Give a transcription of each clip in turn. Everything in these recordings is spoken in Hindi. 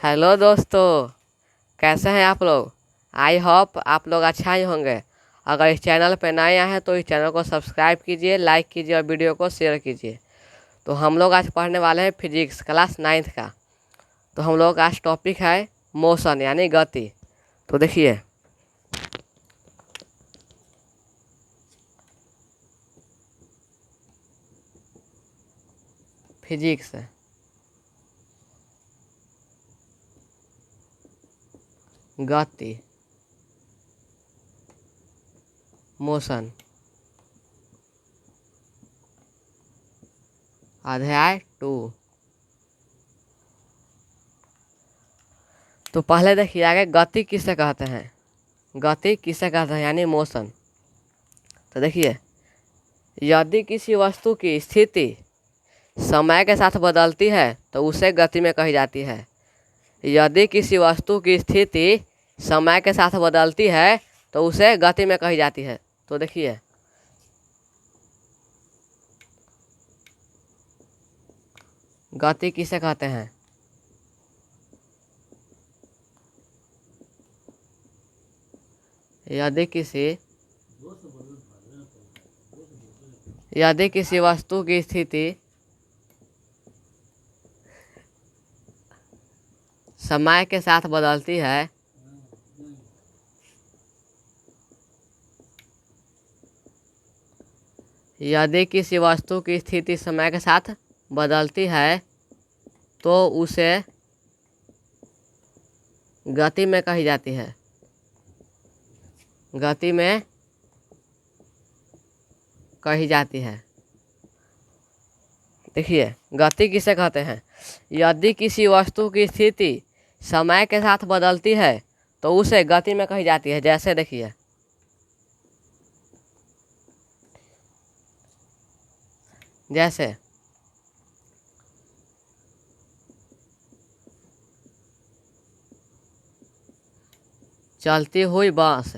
हेलो दोस्तों, कैसे हैं आप लोग। आई होप आप लोग अच्छा ही होंगे। अगर इस चैनल पर नए आए हैं तो इस चैनल को सब्सक्राइब कीजिए, लाइक कीजिए और वीडियो को शेयर कीजिए। तो हम लोग आज पढ़ने वाले हैं फिजिक्स क्लास 9th का। तो हम लोग का आज टॉपिक है मोशन यानी गति। तो देखिए, फिजिक्स गति मोशन अध्याय 2। तो पहले देखिए आगे गति किसे कहते हैं। गति किसे कहते हैं यानी मोशन। तो देखिए, यदि किसी वस्तु की स्थिति समय के साथ बदलती है तो उसे गति में कही जाती है। यदि किसी वस्तु की स्थिति समय के साथ बदलती है तो उसे गति में कही जाती है। तो देखिए, गति किसे कहते हैं। यदि किसी वस्तु की स्थिति समय के साथ बदलती है यदि किसी वस्तु की स्थिति समय के साथ बदलती है तो उसे गति में कही जाती है। गति में कही जाती है। देखिए, गति किसे कहते हैं। यदि किसी वस्तु की स्थिति समय के साथ बदलती है तो उसे गति में कही जाती है। जैसे देखिए, जैसे चलती हुई बस,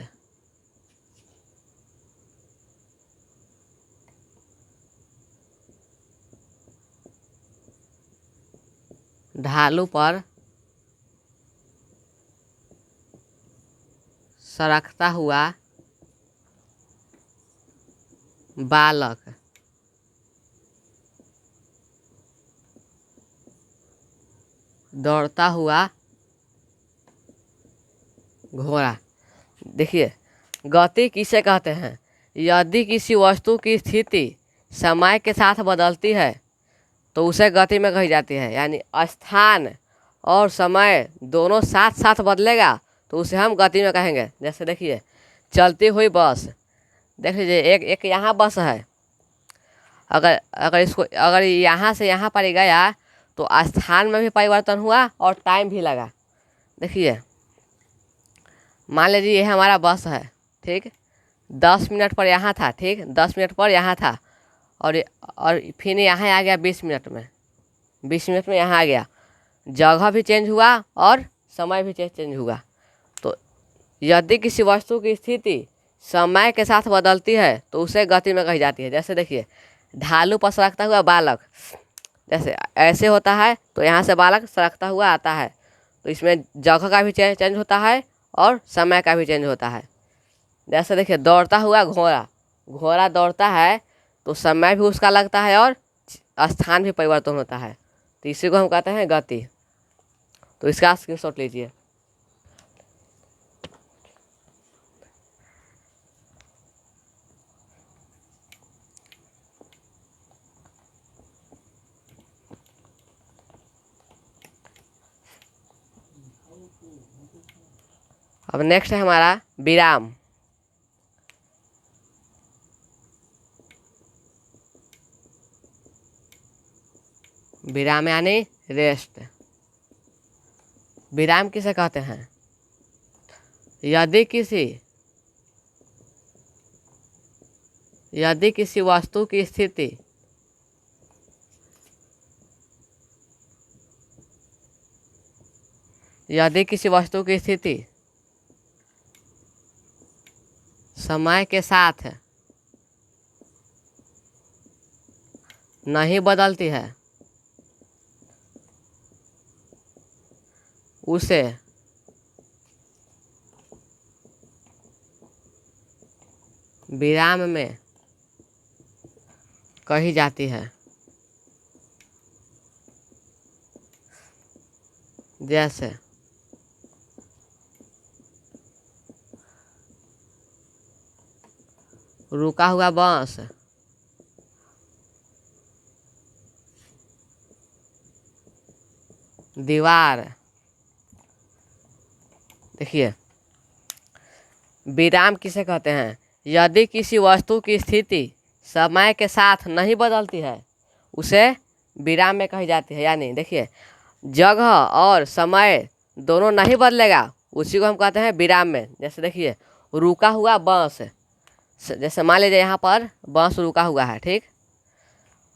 ढालू पर सरकता हुआ बालक, दौड़ता हुआ घोड़ा। देखिए, गति किसे कहते हैं। यदि किसी वस्तु की स्थिति समय के साथ बदलती है तो उसे गति में कही जाती है। यानी स्थान और समय दोनों साथ साथ बदलेगा तो उसे हम गति में कहेंगे। जैसे देखिए, चलती हुई बस। देख लीजिए, एक यहाँ बस है। अगर अगर यहाँ से यहाँ पर गया तो स्थान में भी परिवर्तन हुआ और टाइम भी लगा। देखिए, मान लीजिए ये हमारा बस है, ठीक। 10 मिनट पर यहाँ था, ठीक, 10 मिनट पर यहाँ था और फिर यहाँ आ गया 20 मिनट में। 20 मिनट में यहाँ आ गया। जगह भी चेंज हुआ और समय भी चेंज हुआ। तो यदि किसी वस्तु की स्थिति समय के साथ बदलती है तो उसे गति में कही जाती है। जैसे देखिए, ढालू पर सरकता हुआ बालक। जैसे ऐसे होता है तो यहाँ से बालक सरकता हुआ आता है, तो इसमें जगह का भी चेंज होता है और समय का भी चेंज होता है। जैसे देखिए, दौड़ता हुआ घोड़ा। घोड़ा दौड़ता है तो समय भी उसका लगता है और स्थान भी परिवर्तन होता है। तो इसी को हम कहते हैं गति। तो इसका स्क्रीनशॉट लीजिए। अब नेक्स्ट है हमारा विराम। विराम यानी रेस्ट। विराम किसे कहते हैं। यदि किसी वस्तु की स्थिति समय के साथ नहीं बदलती है उसे विराम में कही जाती है। जैसे रुका हुआ बांस, दीवार। देखिए, विराम किसे कहते हैं? यदि किसी वस्तु की स्थिति समय के साथ नहीं बदलती है उसे विराम में कही जाती है। यानी देखिए, जगह और समय दोनों नहीं बदलेगा उसी को हम कहते हैं विराम में। जैसे देखिए, रुका हुआ बांस, जैसे मान लीजिए यहाँ पर बांस रुका हुआ है, ठीक,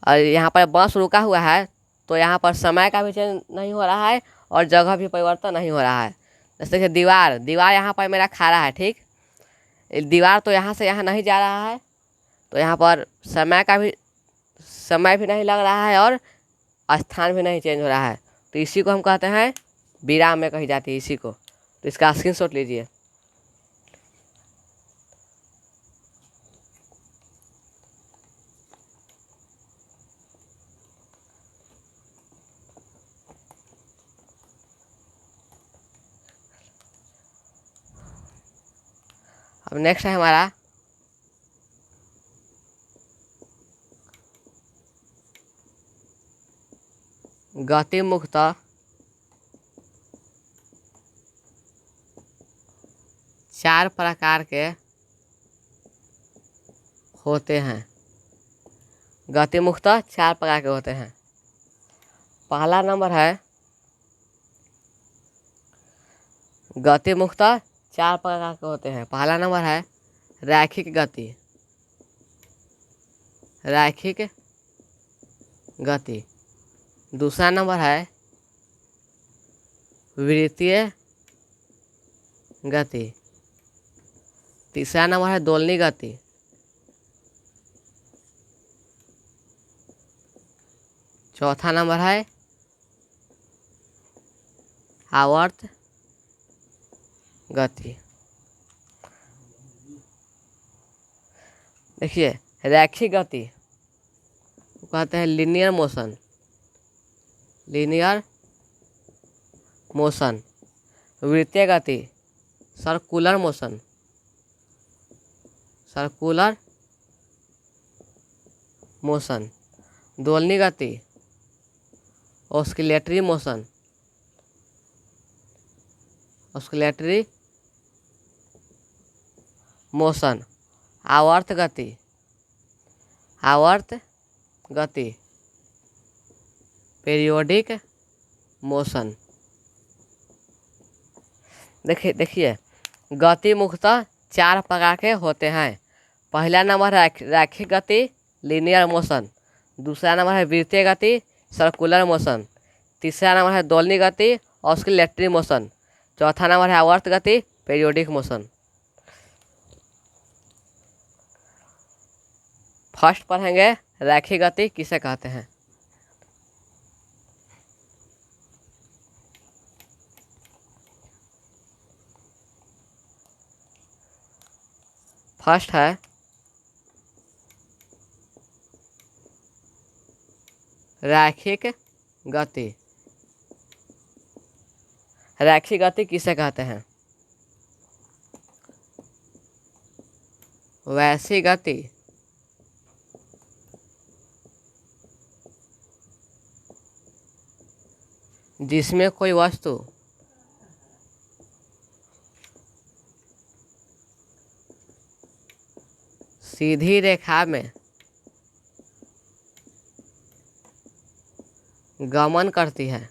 और यहाँ पर बांस रुका हुआ है तो यहाँ पर समय का भी चेंज नहीं हो रहा है और जगह भी परिवर्तन नहीं हो रहा है। जैसे देखिए, दीवार, दीवार यहाँ पर मेरा खड़ा है, ठीक, दीवार तो यहाँ से यहाँ नहीं जा रहा है तो यहाँ पर समय भी नहीं लग रहा है और स्थान भी नहीं चेंज हो रहा है, तो इसी को हम कहते हैं विराम में कही जाती है इसी को। तो इसका स्क्रीनशॉट लीजिए। अब नेक्स्ट है हमारा गति मुक्त चार प्रकार के होते हैं। गति मुक्त चार प्रकार के होते हैं। पहला नंबर है गति मुक्त चार प्रकार के होते हैं। पहला नंबर है रैखिक गति। रैखिक गति। दूसरा नंबर है वृत्तीय गति। तीसरा नंबर है दोलनी गति। चौथा नंबर है आवर्त गति। देखिए, रैखिक गति कहते हैं लीनियर मोशन। Linear motion. वृत्तीय गति सर्कुलर मोशन। Circular motion. दोलनी गति ऑस्किलेटरी मोशन। Oscillatory motion. आवर्त गति। आवर्त गति। Periodic motion. देखिए गति मुख्यतः चार प्रकार के होते हैं। पहला नंबर है रैखिक गति लीनियर मोशन। दूसरा नंबर है वृत्तीय गति सर्कुलर मोशन। तीसरा नंबर है दोलनी गति ऑस्किलेटरी मोशन। चौथा नंबर है आवर्त गति पीरियोडिक मोशन। फर्स्ट पढ़ेंगे रैखिक गति किसे कहते हैं। फर्स्ट है रैखिक गति। रैखिक गति किसे कहते हैं? वैसी गति जिसमें कोई वस्तु सीधी रेखा में गमन करती है।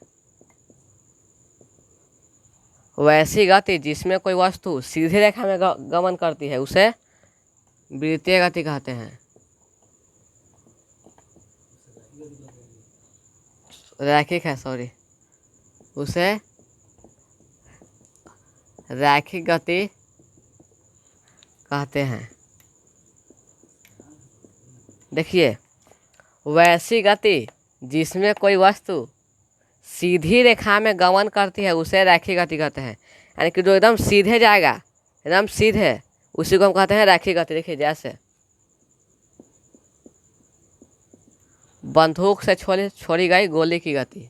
वैसी गति जिसमें कोई वस्तु सीधी रेखा में गमन करती है उसे वृत्तीय गति कहते हैं। रैखिक है, सॉरी, उसे रैखिक गति कहते हैं। देखिए, वैसी गति जिसमें कोई वस्तु सीधी रेखा में गमन करती है उसे रैखिक गति कहते हैं। यानी कि जो एकदम सीधे जाएगा, एकदम सीधे, उसी को हम कहते हैं रैखिक गति। देखिए जैसे बंदूक से छोड़ी गई गोली की गति,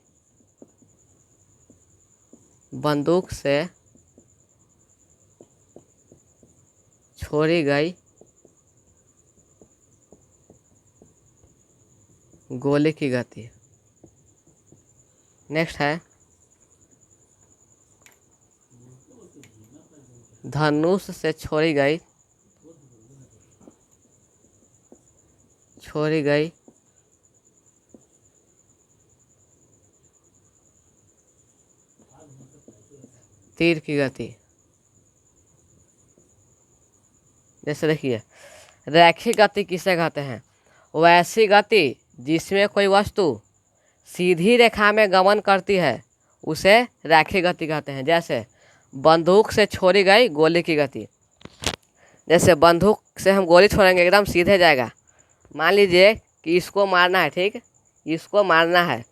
बंदूक से छोड़ी गई गोली की गति। नेक्स्ट है धनुष से छोड़ी गई तीर की गति। जैसे देखिए रैखिक गति किसे कहते हैं? वैसी गति जिसमें कोई वस्तु सीधी रेखा में गमन करती है उसे रैखिक गति कहते हैं। जैसे बंदूक से छोड़ी गई गोली की गति। जैसे बंदूक से हम गोली छोड़ेंगे एकदम सीधे जाएगा। मान लीजिए कि इसको मारना है, ठीक, इसको मारना है,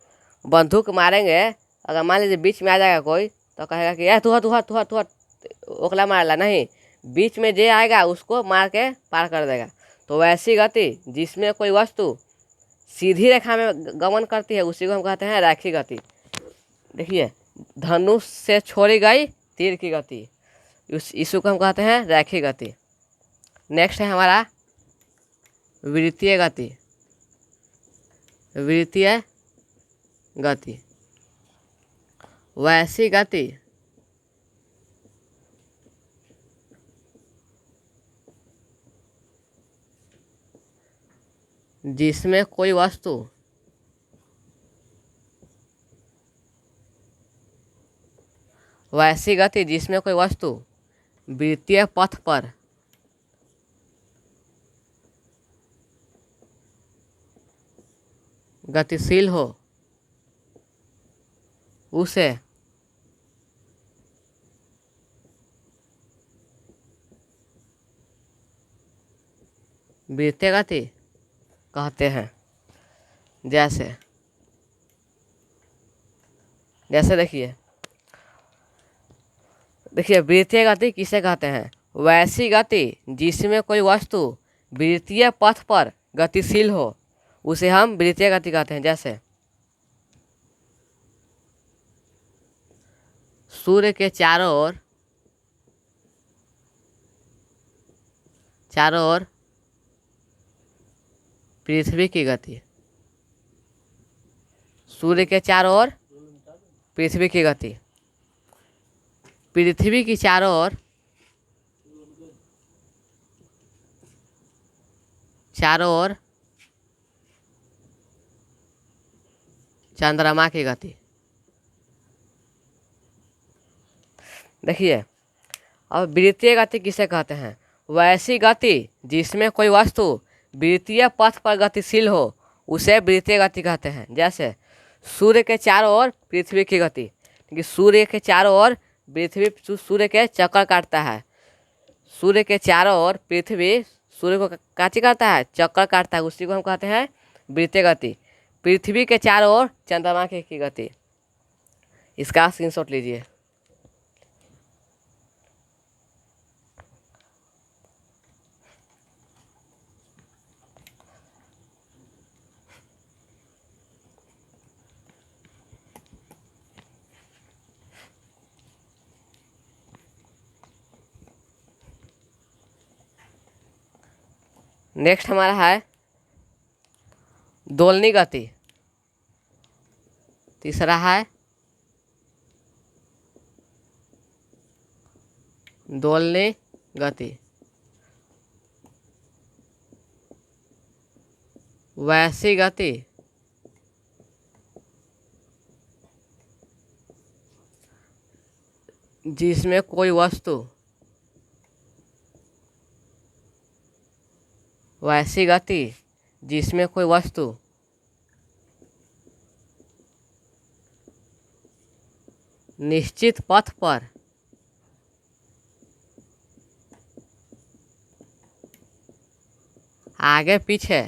बंदूक मारेंगे, अगर मान लीजिए बीच में आ जाएगा कोई तो कहेगा कि यार तू हट ओखला मारला, नहीं, बीच में जे आएगा उसको मार के पार कर देगा। तो वैसी गति जिसमें कोई वस्तु सीधी रेखा में गमन करती है उसी को हम कहते हैं रैखिक गति। देखिए धनुष से छोड़ी गई तीर की गति, इसी को हम कहते हैं रैखिक गति। नेक्स्ट है हमारा वृत्तीय गति। वृत्तीय गति वैसी गति जिसमें कोई वस्तु वृत्तीय पथ पर गतिशील हो उसे वृत्तीय गति कहते हैं। जैसे देखिए वृत्तीय गति किसे कहते हैं? वैसी गति जिसमें कोई वस्तु वृत्तीय पथ पर गतिशील हो उसे हम वृत्तीय गति कहते हैं। जैसे सूर्य के चारों ओर पृथ्वी की गति। सूर्य के चारों ओर पृथ्वी की गति। पृथ्वी की चारों ओर चंद्रमा की गति। देखिए अब वृत्तीय गति किसे कहते हैं? वैसी गति जिसमें कोई वस्तु वृत्तीय पथ पर गतिशील हो उसे वृत्तीय गति कहते हैं। जैसे सूर्य के चारों ओर पृथ्वी की गति, क्योंकि सूर्य के चारों ओर पृथ्वी सूर्य के चक्कर काटता है। सूर्य के चारों ओर पृथ्वी सूर्य को काची करता है, चक्कर काटता है, उसी को हम कहते हैं वृत्तीय गति। पृथ्वी के चारों ओर चंद्रमा की गति। इसका स्क्रीनशॉट लीजिए। नेक्स्ट हमारा है दोलनी गति। तीसरा है दोलनी गति। वैसी गति जिसमें कोई वस्तु निश्चित पथ पर आगे पीछे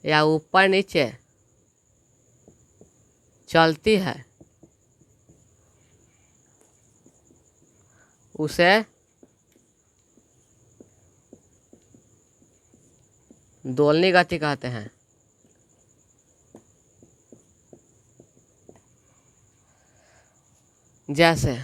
या ऊपर नीचे चलती है उसे दोलनी गति कहते हैं। जैसे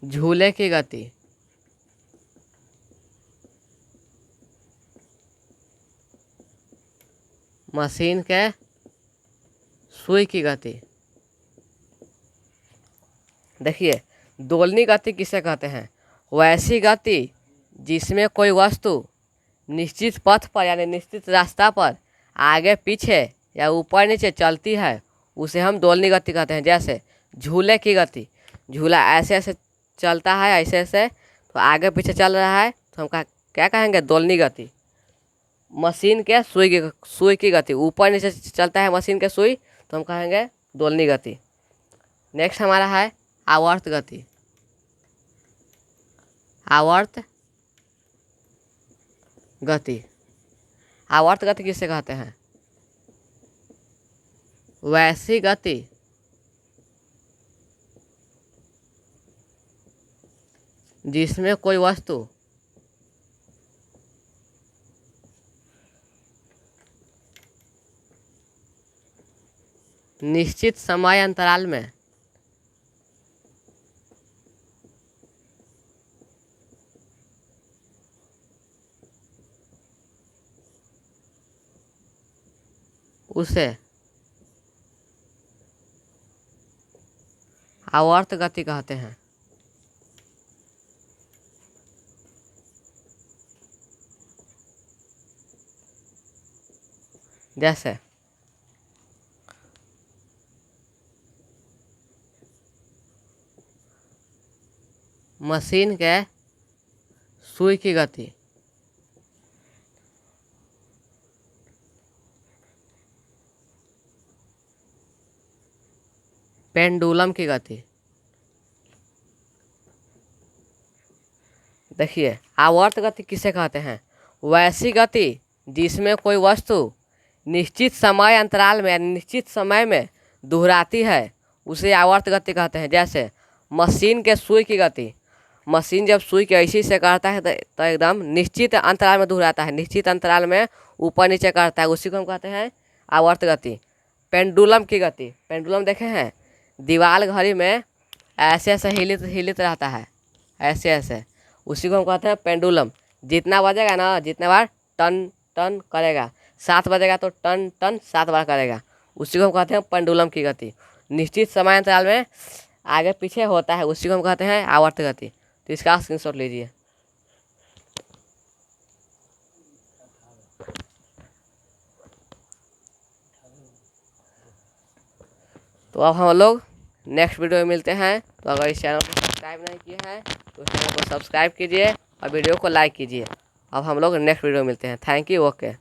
झूले की गति, मशीन के सुई की गति। देखिए, दोलनी गति किसे कहते हैं? वैसी गति जिसमें कोई वस्तु निश्चित पथ पर यानी निश्चित रास्ता पर आगे पीछे या ऊपर नीचे चलती है, उसे हम दोलनी गति कहते हैं। जैसे झूले की गति, झूला ऐसे ऐसे चलता है, ऐसे ऐसे तो आगे पीछे चल रहा है, तो हम क्या कहेंगे? दोलनी गति। मशीन के सुई की गति, ऊपर नीचे चलता है मशीन के सुई, तो हम कहेंगे दोलनी गति। नेक्स्ट हमारा है आवर्त गति। आवर्त गति, आवर्त गति किसे कहते हैं? वैसी गति जिसमें कोई वस्तु निश्चित समय अंतराल में उसे आवर्त गति कहते हैं। जैसे मशीन के सुई की गति, पेंडुलम की गति। देखिए, आवर्त गति किसे कहते हैं? वैसी गति जिसमें कोई वस्तु निश्चित समय अंतराल में यानी निश्चित समय में दोहराती है, उसे आवर्त गति कहते हैं। जैसे मशीन के सुई की गति, मशीन जब सुई के ऐसे से करता है तो एकदम निश्चित अंतराल में दोहराता है, निश्चित अंतराल में ऊपर नीचे करता है, उसी को हम कहते हैं आवर्त गति। पेंडुलम की गति, पेंडुलम देखे हैं? दीवार घड़ी में ऐसे ऐसे हिलित रहता है, ऐसे ऐसे, उसी को हम कहते हैं पेंडुलम। जितना बजेगा ना, जितने बार टन टन करेगा, 7 बजेगा तो टन टन 7 बार करेगा, उसी को हम कहते हैं पेंडुलम की गति। निश्चित समय अंतराल में आगे पीछे होता है, उसी को हम कहते हैं आवर्त गति। तो इसका स्क्रीनशॉट लीजिए। तो अब हम लोग नेक्स्ट वीडियो में मिलते हैं। तो अगर इस चैनल को सब्सक्राइब नहीं किया है तो चैनल को सब्सक्राइब कीजिए और वीडियो को लाइक कीजिए। अब हम लोग नेक्स्ट वीडियो में मिलते हैं। Thank you. ओके।